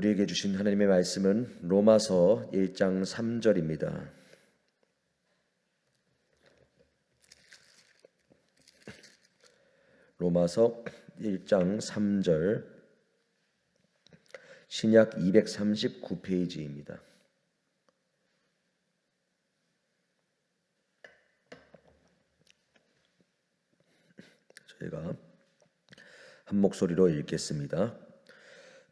우리에게 주신 하나님의 말씀은 로마서 1장 3절입니다. 로마서 1장 3절, 신약 239페이지입니다. 저희가 한 목소리로 읽겠습니다.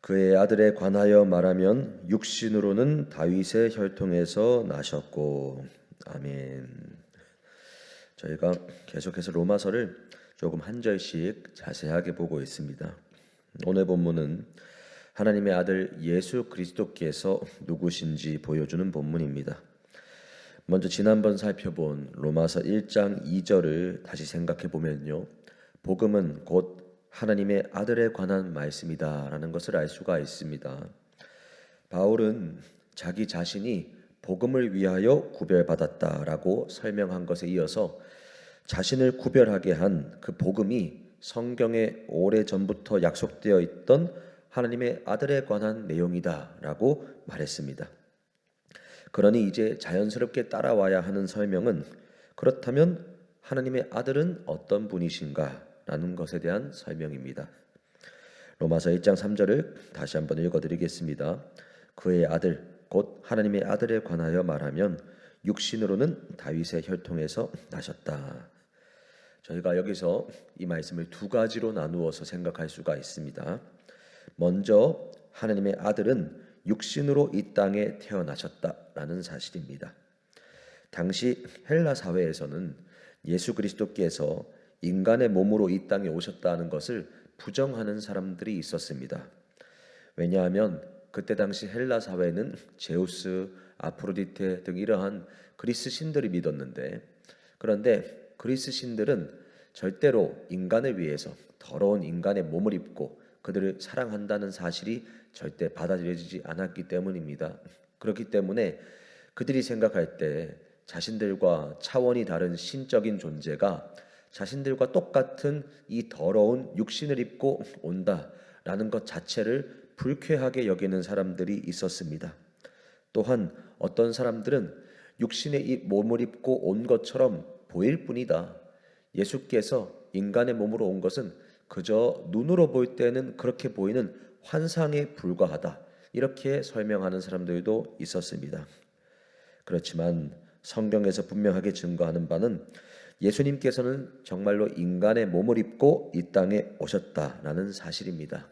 그의 아들에 관하여 말하면 육신으로는 다윗의 혈통에서 나셨고. 아멘. 저희가 계속해서 로마서를 조금 한 절씩 자세하게 보고 있습니다. 오늘 본문은 하나님의 아들 예수 그리스도께서 누구신지 보여주는 본문입니다. 먼저 지난번 살펴본 로마서 1장 2절을 다시 생각해 보면요, 복음은 곧 하나님의 아들에 관한 말씀이다라는 것을 알 수가 있습니다. 바울은 자기 자신이 복음을 위하여 구별받았다라고 설명한 것에 이어서 자신을 구별하게 한 그 복음이 성경에 오래전부터 약속되어 있던 하나님의 아들에 관한 내용이다라고 말했습니다. 그러니 이제 자연스럽게 따라와야 하는 설명은, 그렇다면 하나님의 아들은 어떤 분이신가? 라는 것에 대한 설명입니다. 로마서 1장 3절을 다시 한번 읽어드리겠습니다. 그의 아들, 곧 하나님의 아들에 관하여 말하면 육신으로는 다윗의 혈통에서 나셨다. 저희가 여기서 이 말씀을 두 가지로 나누어서 생각할 수가 있습니다. 먼저 하나님의 아들은 육신으로 이 땅에 태어나셨다라는 사실입니다. 당시 헬라 사회에서는 예수 그리스도께서 인간의 몸으로 이 땅에 오셨다는 것을 부정하는 사람들이 있었습니다. 왜냐하면 그때 당시 헬라 사회는 제우스, 아프로디테 등 이러한 그리스 신들을 믿었는데, 그런데 그리스 신들은 절대로 인간을 위해서 더러운 인간의 몸을 입고 그들을 사랑한다는 사실이 절대 받아들여지지 않았기 때문입니다. 그렇기 때문에 그들이 생각할 때 자신들과 차원이 다른 신적인 존재가 자신들과 똑같은 이 더러운 육신을 입고 온다라는 것 자체를 불쾌하게 여기는 사람들이 있었습니다. 또한 어떤 사람들은 육신의 이 몸을 입고 온 것처럼 보일 뿐이다, 예수께서 인간의 몸으로 온 것은 그저 눈으로 볼 때는 그렇게 보이는 환상에 불과하다, 이렇게 설명하는 사람들도 있었습니다. 그렇지만 성경에서 분명하게 증거하는 바는 예수님께서는 정말로 인간의 몸을 입고 이 땅에 오셨다라는 사실입니다.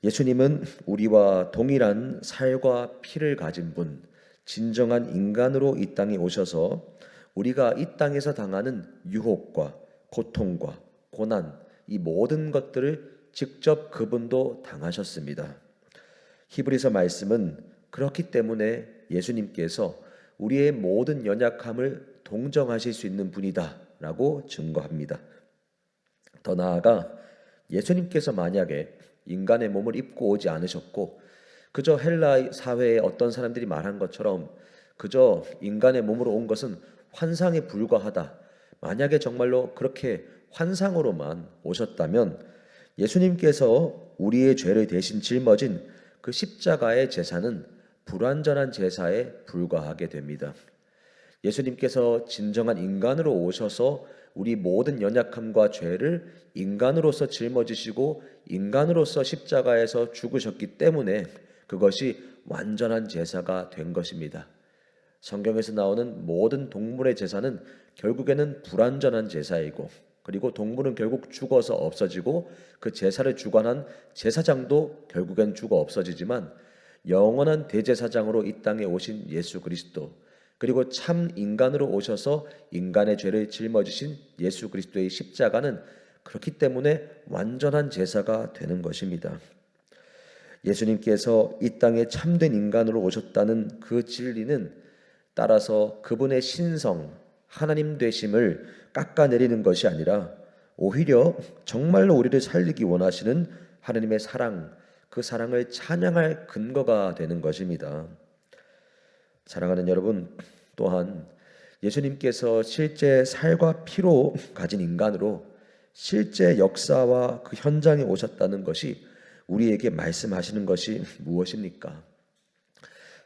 예수님은 우리와 동일한 살과 피를 가진 분, 진정한 인간으로 이 땅에 오셔서 우리가 이 땅에서 당하는 유혹과 고통과 고난, 이 모든 것들을 직접 그분도 당하셨습니다. 히브리서 말씀은 그렇기 때문에 예수님께서 우리의 모든 연약함을 동정하실 수 있는 분이다 라고 증거합니다. 더 나아가 예수님께서 만약에 인간의 몸을 입고 오지 않으셨고 그저 헬라 사회의 어떤 사람들이 말한 것처럼 그저 인간의 몸으로 온 것은 환상에 불과하다, 만약에 정말로 그렇게 환상으로만 오셨다면 예수님께서 우리의 죄를 대신 짊어진 그 십자가의 제사는 불완전한 제사에 불과하게 됩니다. 예수님께서 진정한 인간으로 오셔서 우리 모든 연약함과 죄를 인간으로서 짊어지시고 인간으로서 십자가에서 죽으셨기 때문에 그것이 완전한 제사가 된 것입니다. 성경에서 나오는 모든 동물의 제사는 결국에는 불완전한 제사이고, 그리고 동물은 결국 죽어서 없어지고 그 제사를 주관한 제사장도 결국엔 죽어 없어지지만, 영원한 대제사장으로 이 땅에 오신 예수 그리스도, 그리고 참 인간으로 오셔서 인간의 죄를 짊어지신 예수 그리스도의 십자가는 그렇기 때문에 완전한 제사가 되는 것입니다. 예수님께서 이 땅에 참된 인간으로 오셨다는 그 진리는 따라서 그분의 신성, 하나님 되심을 깎아내리는 것이 아니라 오히려 정말로 우리를 살리기 원하시는 하나님의 사랑, 그 사랑을 찬양할 근거가 되는 것입니다. 사랑하는 여러분, 또한 예수님께서 실제 살과 피로 가진 인간으로 실제 역사와 그 현장에 오셨다는 것이 우리에게 말씀하시는 것이 무엇입니까?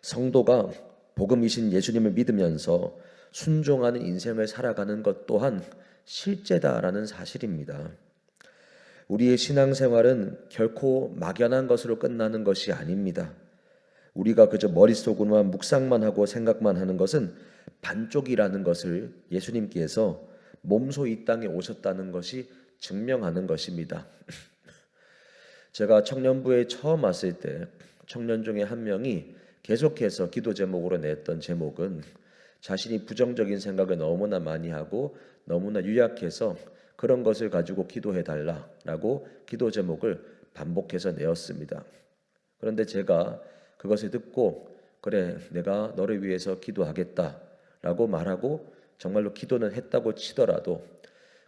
성도가 복음이신 예수님을 믿으면서 순종하는 인생을 살아가는 것 또한 실제다라는 사실입니다. 우리의 신앙생활은 결코 막연한 것으로 끝나는 것이 아닙니다. 우리가 그저 머릿속으로만 묵상만 하고 생각만 하는 것은 반쪽이라는 것을 예수님께서 몸소 이 땅에 오셨다는 것이 증명하는 것입니다. 제가 청년부에 처음 왔을 때 청년 중에 한 명이 계속해서 기도 제목으로 냈던 제목은 자신이 부정적인 생각을 너무나 많이 하고 너무나 유약해서 그런 것을 가지고 기도해 달라라고 기도 제목을 반복해서 내었습니다. 그런데 제가 그것을 듣고 그래 내가 너를 위해서 기도하겠다라고 말하고 정말로 기도는 했다고 치더라도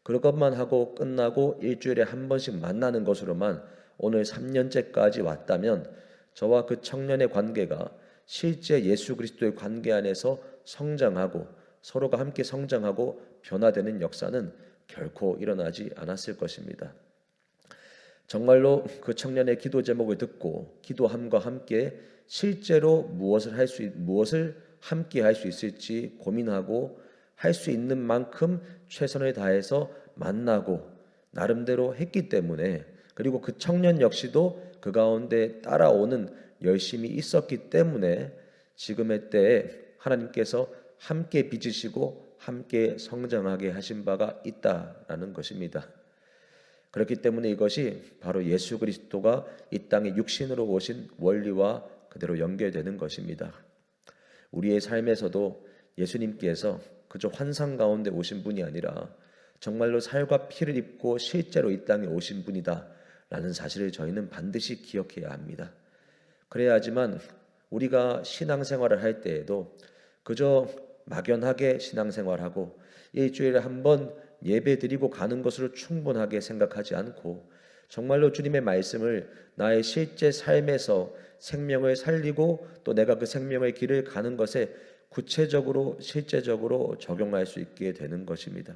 그것만 하고 끝나고 일주일에 한 번씩 만나는 것으로만 오늘 3년째까지 왔다면 저와 그 청년의 관계가 실제 예수 그리스도의 관계 안에서 성장하고 서로가 함께 성장하고 변화되는 역사는 결코 일어나지 않았을 것입니다. 정말로 그 청년의 기도 제목을 듣고 기도함과 함께 실제로 무엇을 함께 할 수 있을지 고민하고 할 수 있는 만큼 최선을 다해서 만나고 나름대로 했기 때문에 그리고 그 청년 역시도 그 가운데 따라오는 열심이 있었기 때문에 지금의 때에 하나님께서 함께 빚으시고 함께 성장하게 하신 바가 있다라는 것입니다. 그렇기 때문에 이것이 바로 예수 그리스도가 이 땅에 육신으로 오신 원리와 그대로 연결되는 것입니다. 우리의 삶에서도 예수님께서 그저 환상 가운데 오신 분이 아니라 정말로 살과 피를 입고 실제로 이 땅에 오신 분이다라는 사실을 저희는 반드시 기억해야 합니다. 그래야지만 우리가 신앙생활을 할 때에도 그저 막연하게 신앙생활하고 일주일에 한 번 예배 드리고 가는 것으로 충분하게 생각하지 않고 정말로 주님의 말씀을 나의 실제 삶에서 생명을 살리고 또 내가 그 생명의 길을 가는 것에 구체적으로 실제적으로 적용할 수 있게 되는 것입니다.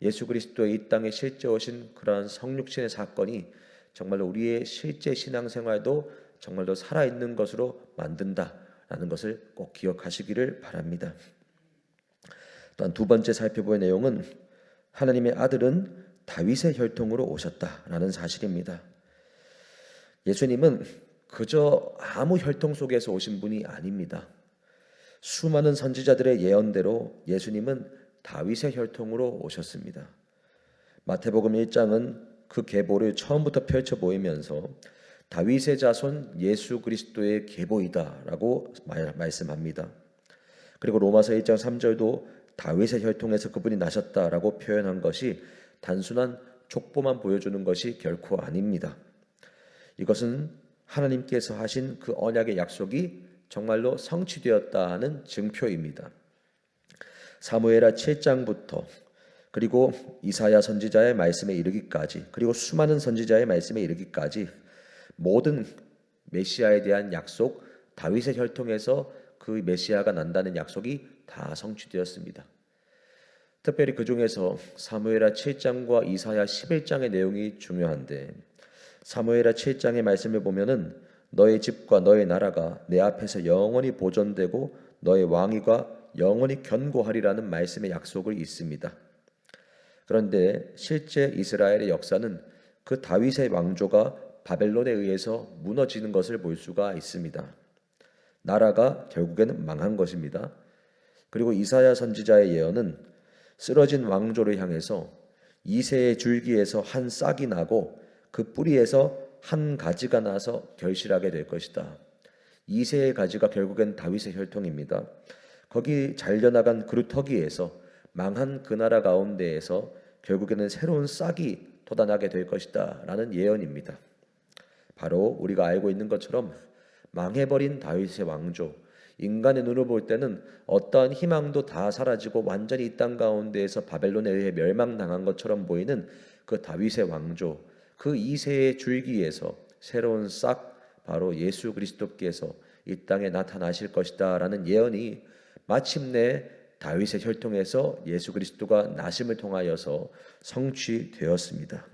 예수 그리스도의 이 땅에 실제 오신 그러한 성육신의 사건이 정말로 우리의 실제 신앙생활도 정말로 살아있는 것으로 만든다라는 것을 꼭 기억하시기를 바랍니다. 또한 두 번째 살펴볼 내용은 하나님의 아들은 다윗의 혈통으로 오셨다라는 사실입니다. 예수님은 그저 아무 혈통 속에서 오신 분이 아닙니다. 수많은 선지자들의 예언대로 예수님은 다윗의 혈통으로 오셨습니다. 마태복음 1장은 그 계보를 처음부터 펼쳐 보이면서 다윗의 자손 예수 그리스도의 계보이다라고 말씀합니다. 그리고 로마서 1장 3절도 다윗의 혈통에서 그분이 나셨다라고 표현한 것이 단순한 족보만 보여주는 것이 결코 아닙니다. 이것은 하나님께서 하신 그 언약의 약속이 정말로 성취되었다는 증표입니다. 사무엘하 7장부터 그리고 이사야 선지자의 말씀에 이르기까지 그리고 수많은 선지자의 말씀에 이르기까지 모든 메시아에 대한 약속, 다윗의 혈통에서 그 메시아가 난다는 약속이 다 성취되었습니다. 특별히 그 중에서 사무엘하 7장과 이사야 11장의 내용이 중요한데 사무엘하 7장의 말씀을 보면은 너의 집과 너의 나라가 내 앞에서 영원히 보존되고 너의 왕위가 영원히 견고하리라는 말씀의 약속을 있습니다. 그런데 실제 이스라엘의 역사는 그 다윗의 왕조가 바벨론에 의해서 무너지는 것을 볼 수가 있습니다. 나라가 결국에는 망한 것입니다. 그리고 이사야 선지자의 예언은 쓰러진 왕조를 향해서 이새의 줄기에서 한 싹이 나고 그 뿌리에서 한 가지가 나서 결실하게 될 것이다. 이새의 가지가 결국엔 다윗의 혈통입니다. 거기 잘려나간 그루터기에서 망한 그 나라 가운데에서 결국에는 새로운 싹이 돋아나게 될 것이다 라는 예언입니다. 바로 우리가 알고 있는 것처럼 망해버린 다윗의 왕조, 인간의 눈으로 볼 때는 어떠한 희망도 다 사라지고 완전히 이 땅 가운데에서 바벨론에 의해 멸망당한 것처럼 보이는 그 다윗의 왕조, 그 이새의 줄기에서 새로운 싹, 바로 예수 그리스도께서 이 땅에 나타나실 것이다 라는 예언이 마침내 다윗의 혈통에서 예수 그리스도가 나심을 통하여서 성취되었습니다.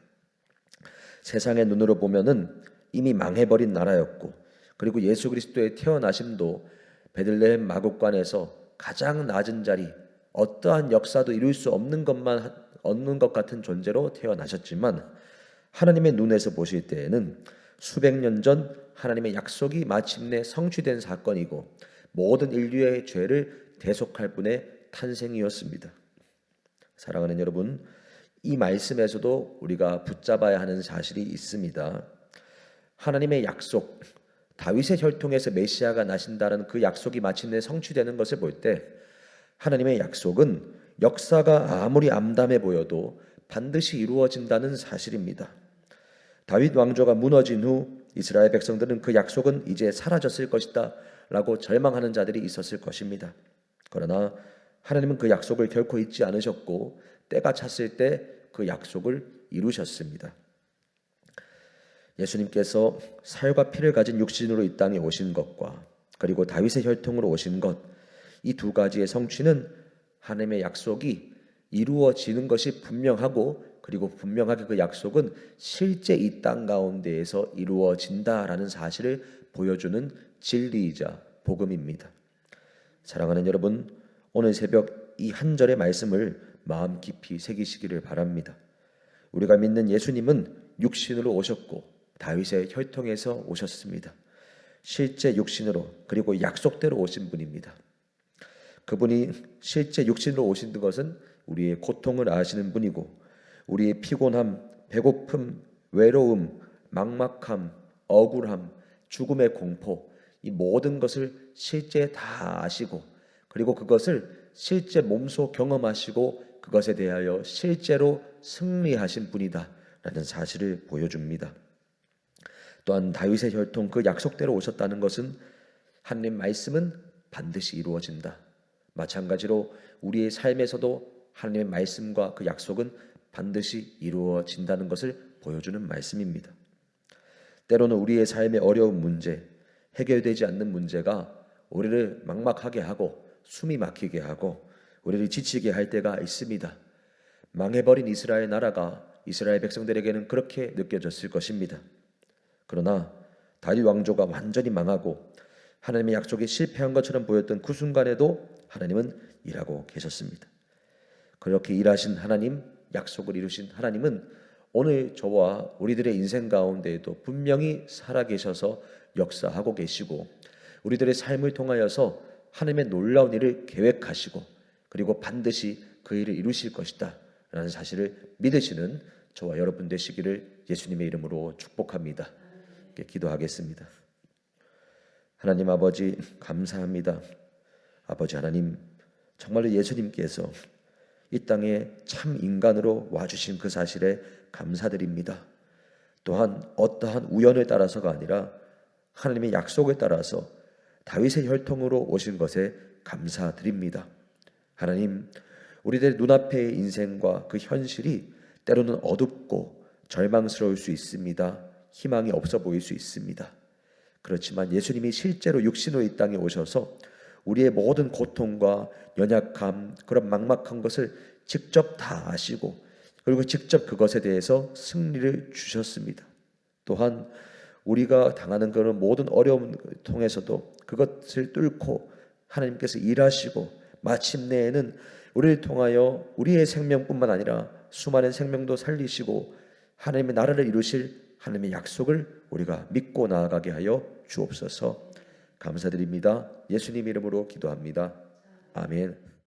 세상의 눈으로 보면은 이미 망해버린 나라였고, 그리고 예수 그리스도의 태어나심도 베들레헴 마국간에서 가장 낮은 자리, 어떠한 역사도 이룰 수 없는 것 같은 존재로 태어나셨지만, 하나님의 눈에서 보실 때에는 수백 년 전 하나님의 약속이 마침내 성취된 사건이고 모든 인류의 죄를 대속할 분의 탄생이었습니다. 사랑하는 여러분, 이 말씀에서도 우리가 붙잡아야 하는 사실이 있습니다. 하나님의 약속, 다윗의 혈통에서 메시아가 나신다는 그 약속이 마침내 성취되는 것을 볼 때 하나님의 약속은 역사가 아무리 암담해 보여도 반드시 이루어진다는 사실입니다. 다윗 왕조가 무너진 후 이스라엘 백성들은 그 약속은 이제 사라졌을 것이다 라고 절망하는 자들이 있었을 것입니다. 그러나 하나님은 그 약속을 결코 잊지 않으셨고 때가 찼을 때 그 약속을 이루셨습니다. 예수님께서 살과 피를 가진 육신으로 이 땅에 오신 것과 그리고 다윗의 혈통으로 오신 것, 이 두 가지의 성취는 하나님의 약속이 이루어지는 것이 분명하고, 그리고 분명하게 그 약속은 실제 이 땅 가운데에서 이루어진다라는 사실을 보여주는 진리이자 복음입니다. 사랑하는 여러분, 오늘 새벽 이 한 절의 말씀을 마음 깊이 새기시기를 바랍니다. 우리가 믿는 예수님은 육신으로 오셨고 다윗의 혈통에서 오셨습니다. 실제 육신으로, 그리고 약속대로 오신 분입니다. 그분이 실제 육신으로 오신 것은 우리의 고통을 아시는 분이고, 우리의 피곤함, 배고픔, 외로움, 막막함, 억울함, 죽음의 공포, 이 모든 것을 실제 다 아시고, 그리고 그것을 실제 몸소 경험하시고 그것에 대하여 실제로 승리하신 분이다 라는 사실을 보여줍니다. 또한 다윗의 혈통, 그 약속대로 오셨다는 것은 하나님 말씀은 반드시 이루어진다. 마찬가지로 우리의 삶에서도 하나님의 말씀과 그 약속은 반드시 이루어진다는 것을 보여주는 말씀입니다. 때로는 우리의 삶의 어려운 문제, 해결되지 않는 문제가 우리를 막막하게 하고 숨이 막히게 하고 우리를 지치게 할 때가 있습니다. 망해버린 이스라엘 나라가 이스라엘 백성들에게는 그렇게 느껴졌을 것입니다. 그러나 다윗 왕조가 완전히 망하고 하나님의 약속이 실패한 것처럼 보였던 그 순간에도 하나님은 일하고 계셨습니다. 그렇게 일하신 하나님, 약속을 이루신 하나님은 오늘 저와 우리들의 인생 가운데에도 분명히 살아계셔서 역사하고 계시고, 우리들의 삶을 통하여서 하나님의 놀라운 일을 계획하시고 그리고 반드시 그 일을 이루실 것이다 라는 사실을 믿으시는 저와 여러분 되시기를 예수님의 이름으로 축복합니다. 기도하겠습니다. 하나님 아버지, 감사합니다. 아버지 하나님, 정말로 예수님께서 이 땅에 참 인간으로 와주신 그 사실에 감사드립니다. 또한 어떠한 우연에 따라서가 아니라 하나님의 약속에 따라서 다윗의 혈통으로 오신 것에 감사드립니다. 하나님, 우리들 눈앞의 인생과 그 현실이 때로는 어둡고 절망스러울 수 있습니다. 희망이 없어 보일 수 있습니다. 그렇지만 예수님이 실제로 육신으로 이 땅에 오셔서 우리의 모든 고통과 연약함, 그런 막막한 것을 직접 다 아시고 그리고 직접 그것에 대해서 승리를 주셨습니다. 또한 우리가 당하는 그런 모든 어려움을 통해서도 그것을 뚫고 하나님께서 일하시고 마침내에는 우리를 통하여 우리의 생명뿐만 아니라 수많은 생명도 살리시고 하나님의 나라를 이루실 하나님의 약속을 우리가 믿고 나아가게 하여 주옵소서. 감사드립니다. 예수님 이름으로 기도합니다. 아멘.